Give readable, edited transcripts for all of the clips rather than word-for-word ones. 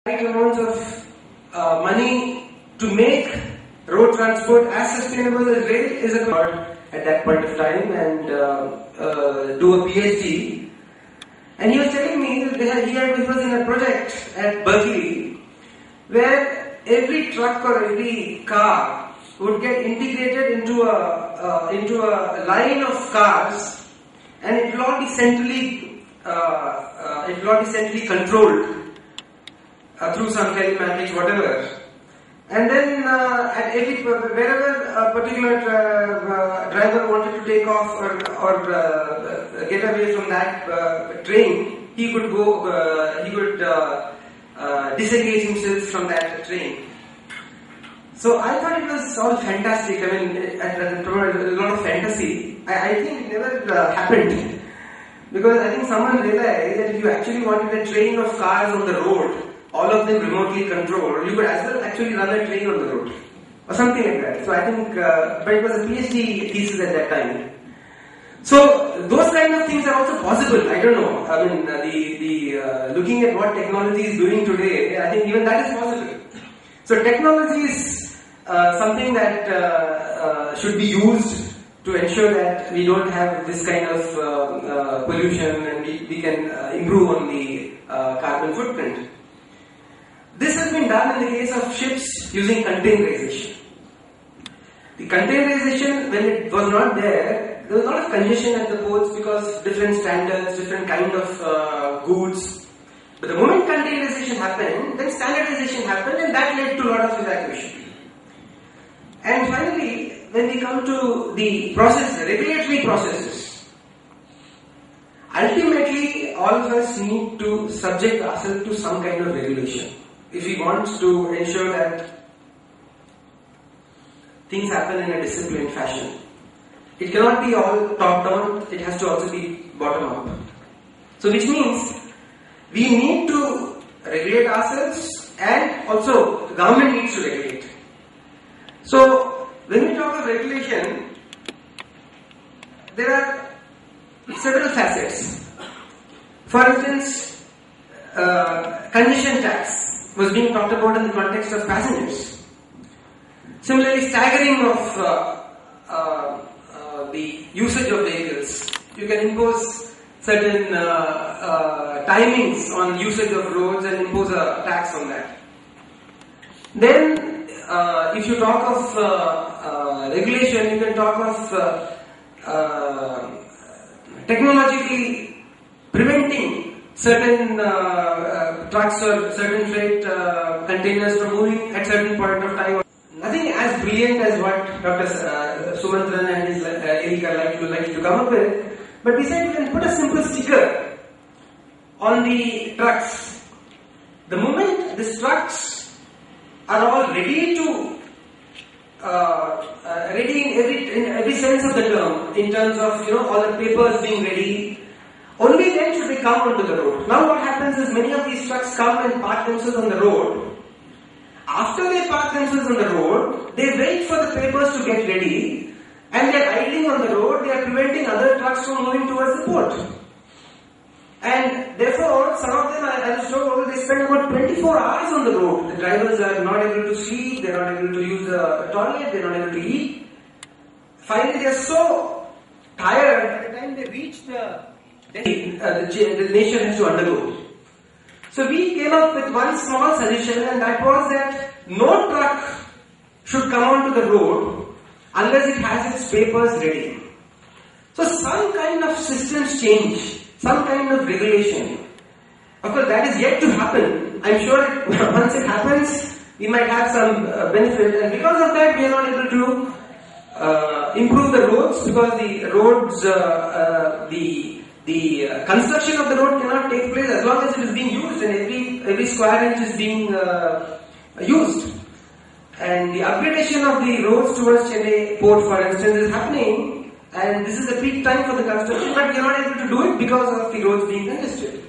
right amounts of money to make road transport as sustainable as rail is a good at that point of time, and do a PhD. And he was telling me that he was in a project at Berkeley where every truck or every car would get integrated into a line of cars, and it will all be centrally controlled through some telematics, whatever. And then wherever a particular driver wanted to take off or get away from that train, he could disengage himself from that train. So I thought it was all fantastic. I mean, a lot of fantasy. I think it never happened, because I think someone realized that if you actually wanted a train of cars on the road, all of them remotely controlled, you could as well actually run a train on the road, or something like that. So I think, but it was a PhD thesis at that time. So those kind of things are also possible. I don't know. I mean, looking at what technology is doing today, I think even that is possible. So technology is something that should be used to ensure that we don't have this kind of pollution, and we can improve on the carbon footprint. This has been done in the case of ships using containerization. The containerization, when it was not there was a lot of congestion at the ports because different standards, different kind of goods. But the moment containerization happened, then standardization happened, and that led to a lot of evacuation. And finally, when we come to the regulatory processes, ultimately all of us need to subject ourselves to some kind of regulation if we want to ensure that things happen in a disciplined fashion. It cannot be all top down, it has to also be bottom up. So which means we need to regulate ourselves, and also the government needs to regulate. So when we talk of regulation, there are several facets. For instance, congestion tax was being talked about in the context of passengers. Similarly, staggering of the usage of vehicles. You can impose certain timings on usage of roads and impose a tax on that. Then, if you talk of regulation, you can talk of technologically preventing certain trucks or certain freight containers from moving at certain point of time. Nothing as brilliant as what Dr. Sumantran and his Erika like to come up with, but we said you can put a simple sticker on the trucks. The moment these trucks are all ready to ready in every sense of the term, in terms of all the papers being ready, only then should they come onto the road. Now what happens is many of these trucks come and park themselves on the road. After they park themselves on the road, they wait for the papers to get ready, and they are idling on the road. They are preventing other trucks from moving towards the port. And therefore, some of them, I was told, they spend about 24 hours on the road. The drivers are not able to sleep, they are not able to use the toilet, they are not able to eat. Finally, they are so tired, by the time they reach the nation has to undergo. So we came up with one small suggestion, and that was that no truck should come onto the road unless it has its papers ready. So some kind of systems change, some kind of regulation. Of course, that is yet to happen. I'm sure once it happens, we might have some benefit, and because of that, we are not able to improve the roads, because the roads, the construction of the road cannot take place as long as it is being used, and every square inch is being used. And the upgradation of the roads towards Chennai port, for instance, is happening, and this is the peak time for the construction, but we are not able to do it because of the roads being congested.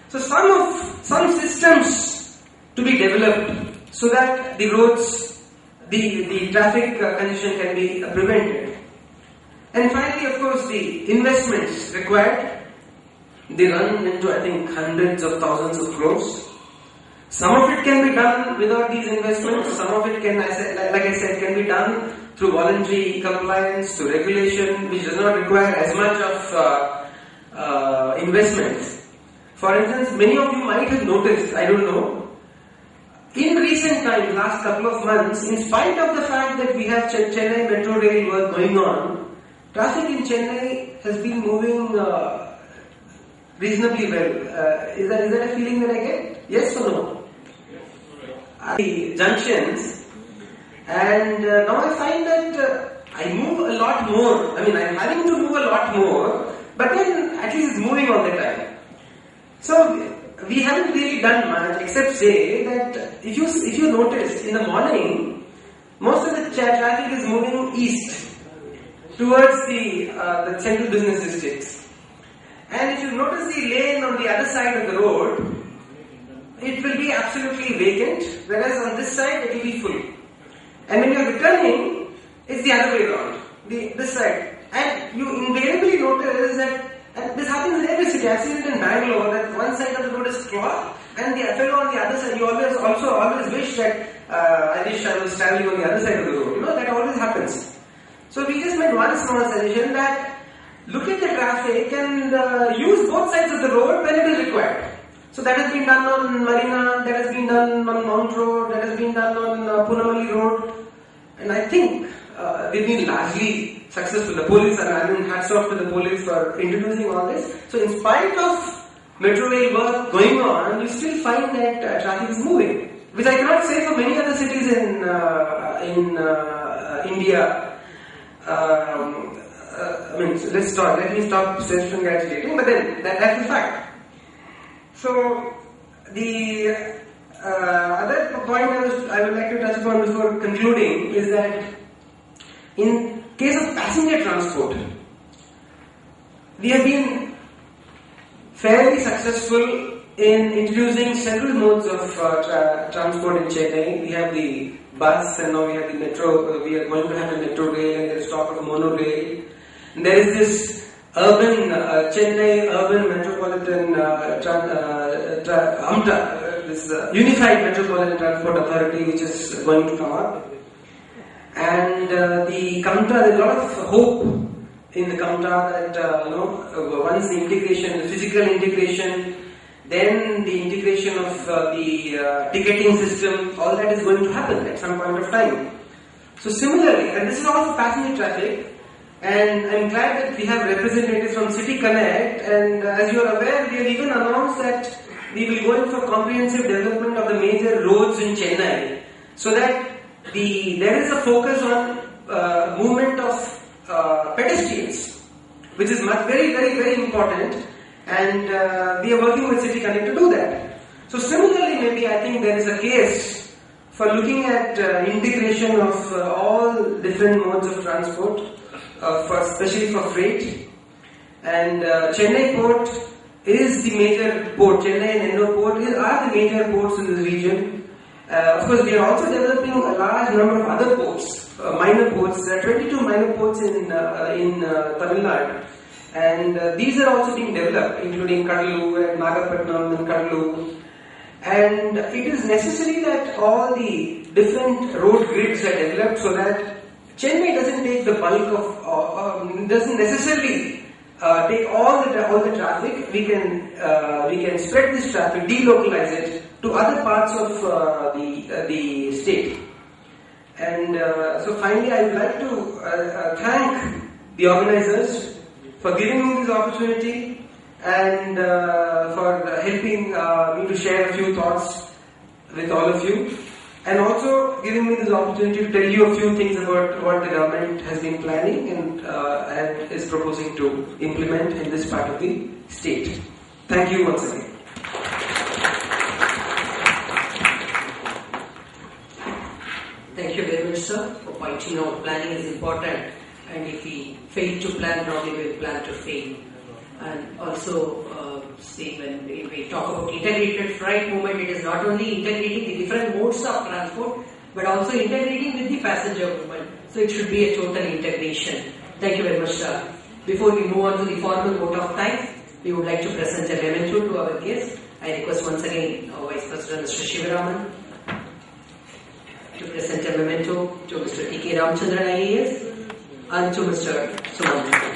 So some systems to be developed so that the roads, the traffic congestion can be prevented. And finally, of course, the investments required, they run into, I think, hundreds of thousands of crores. Some of it can be done without these investments. Some of it can, like I said, can be done through voluntary compliance, through regulation, which does not require as much of investment. For instance, many of you might have noticed, I don't know, in recent times, last couple of months, in spite of the fact that we have Chennai Metro Rail work going on, traffic in Chennai has been moving reasonably well. Is that a feeling that I get? Yes or no? The junctions, and now I find that I move a lot more. I mean, I'm having to move a lot more, but then at least it's moving all the time. So we haven't really done much except say that if you notice in the morning, most of the traffic is moving east towards the central business districts. And if you notice the lane on the other side of the road, it will be absolutely vacant, whereas on this side it will be full. And when you are returning, it's the other way around, this side. And you invariably notice that, and this happens in every city. I've seen it in Bangalore, that one side of the road is clogged, and the fellow on the other side, you always wish that, I wish I was traveling on the other side of the road. You know, that always happens. So we just made one small suggestion that look at the traffic and use both sides of the road when it is required. So that has been done on Marina, that has been done on Mount Road, that has been done on Punamalli Road, and I think they've been largely successful. The police are, I mean, hats off to the police for introducing all this. So in spite of metro rail work going on, you still find that traffic is moving, which I cannot say for many other cities in India. I mean, so let me stop self-congratulating, but then that's the fact. So the other point I would like to touch upon before concluding is that in case of passenger transport, we have been fairly successful in introducing several modes of transport in Chennai. We have the bus, and now we have the metro. We are going to have a metro rail, and there is talk of monorail. And there is this urban Chennai Urban Metropolitan AMTA, this Unified Metropolitan Transport Authority, which is going to come up. And the CAMTA, there's a lot of hope in the CAMTA that once the integration, the physical integration, then the integration of the ticketing system, all that is going to happen at some point of time. So similarly, and this is all for passenger traffic, and I'm glad that we have representatives from City Connect, and as you are aware, we have even announced that we will go in for comprehensive development of the major roads in Chennai, so that there is a focus on movement of pedestrians, which is very, very, very important, and we are working with City Connect to do that. So similarly, maybe I think there is a case for looking at integration of all different modes of transport, especially for freight. And Chennai Port is the major port. Chennai and Ennore Port are the major ports in this region. Of course, we are also developing a large number of other ports, minor ports. There are 22 minor ports in Tamil Nadu, and these are also being developed, including Kadalur and Nagapattinam and Kadalur. And it is necessary that all the different road grids are developed so that Chennai doesn't take the bulk of, doesn't necessarily take all the traffic. We can spread this traffic, delocalize it to other parts of the state. And so finally, I would like to thank the organizers for giving me this opportunity and for helping me to share a few thoughts with all of you, and also giving me this opportunity to tell you a few things about what the government has been planning and is proposing to implement in this part of the state. Thank you once again. Thank you very much, sir, for pointing out planning is important, and if we fail to plan, probably we will plan to fail. And also, when we talk about integrated freight movement, it is not only integrating the different modes of transport, but also integrating with the passenger movement. So it should be a total integration. Thank you very much, sir. Before we move on to the formal vote of thanks, we would like to present a memento to our guests. I I request once again our Vice President Mr. Shivaraman to present a memento to Mr. T.K. Ramchandran IAS and to Mr. Sumant.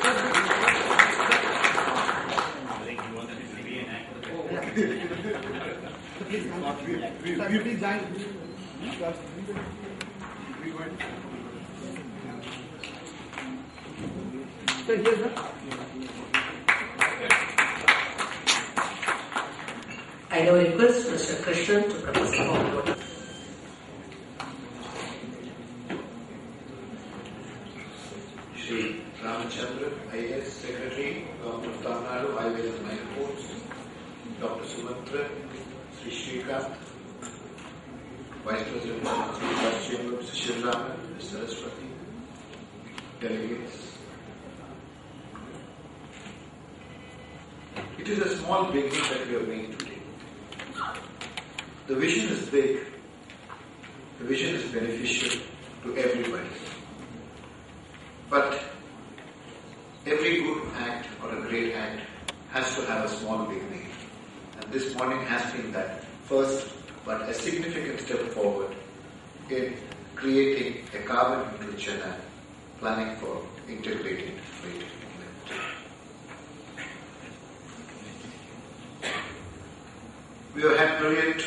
I now request Mr. Krishnan to propose the forward. Shri Ramachandran, IAS Secretary, Government of Tamil Nadu, Highways and Minor Ports, Dr. Sumatra, Sri Srikanth, Vice President of the Vice Chamber, Mr. Shivaraman, Mr. Saraswati, delegates. It is a small beginning that we are making today. The vision is big. The vision is beneficial to everybody. But every good act or a great act has to have a small beginning. And this morning has been that first but a significant step forward in creating a carbon neutral Chennai, planning for integrated freight movement. We have had brilliant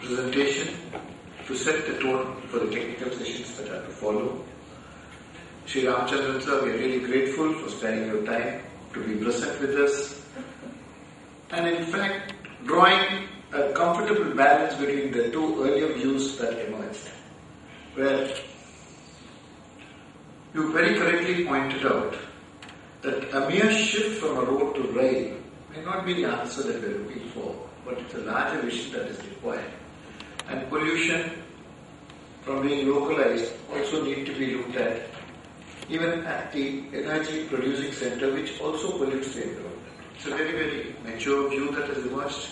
presentation to set the tone for the technical sessions that are to follow. Shri Ramachandran sir, we are really grateful for sparing your time to be present with us and in fact drawing a comfortable balance between the two earlier views that emerged, where you very correctly pointed out that a mere shift from a road to rail may not be the answer that we are looking for, but it's a larger vision that is required. And pollution from being localized also need to be looked at, even at the energy producing center, which also pollutes the environment. It's a very, very mature view that has emerged.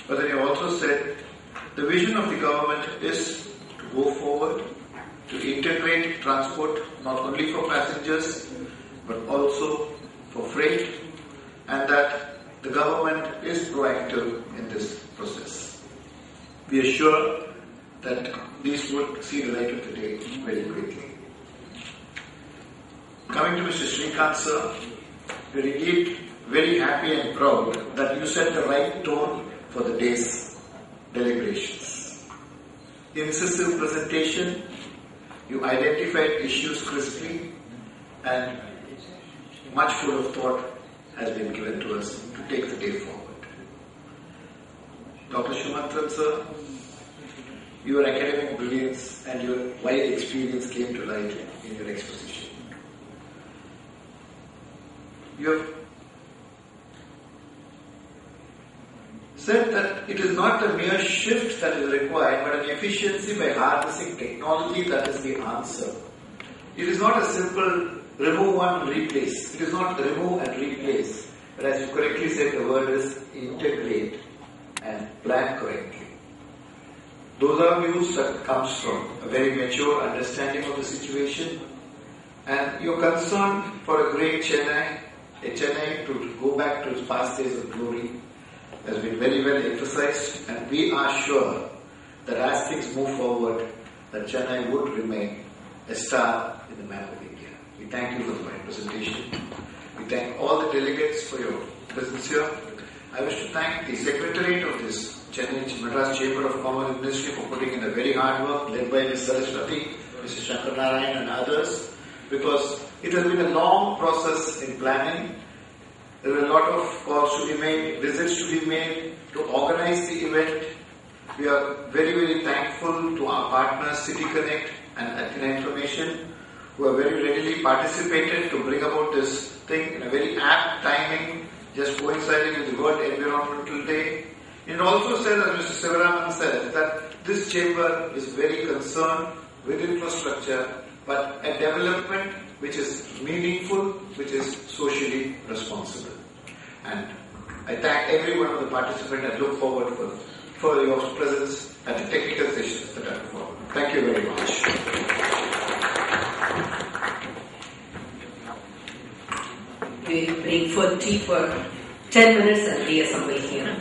But then you also said the vision of the government is to go forward, to integrate transport not only for passengers but also for freight, and that the government is proactive in this process. We are sure that these would see the light of the day very quickly. Coming to Mr. Srikanth sir, we are indeed very happy and proud that you set the right tone for the day's deliberations. Incisive presentation, you identified issues crisply, and much full of thought has been given to us to take the day forward. Dr. Shumantran sir, your academic brilliance and your wide experience came to light in your exposition. You have said that it is not a mere shift that is required, but an efficiency by harnessing technology that is the answer. It is not a simple remove one, replace. It is not remove and replace. But as you correctly said, the word is integrate and plan correctly. Those are views that comes from a very mature understanding of the situation, and your concern for a great Chennai, a Chennai to go back to its past days of glory, has been very well emphasized, and we are sure that as things move forward, that Chennai would remain a star in the map of India. We thank you for your presentation. We thank all the delegates for your presence here. I wish to thank the Secretariat of this Chennai Madras Chamber of Commerce and Industry for putting in a very hard work, led by Ms. Saraswati, Mr. Shankar Narayan and others, because it has been a long process in planning. There were a lot of calls to be made, visits to be made, to organize the event. We are very, very thankful to our partners, City Connect and Athena Information, who have very readily participated to bring about this thing in a very apt timing, just coinciding with the World Environmental Day. It also says, as Mr. Sivaraman said, that this chamber is very concerned with infrastructure, but a development which is meaningful, which is socially responsible. And I thank every one of the participants and look forward for your presence at the technical sessions that are forward. Thank you very much. We break for tea for 10 minutes and reassemble here.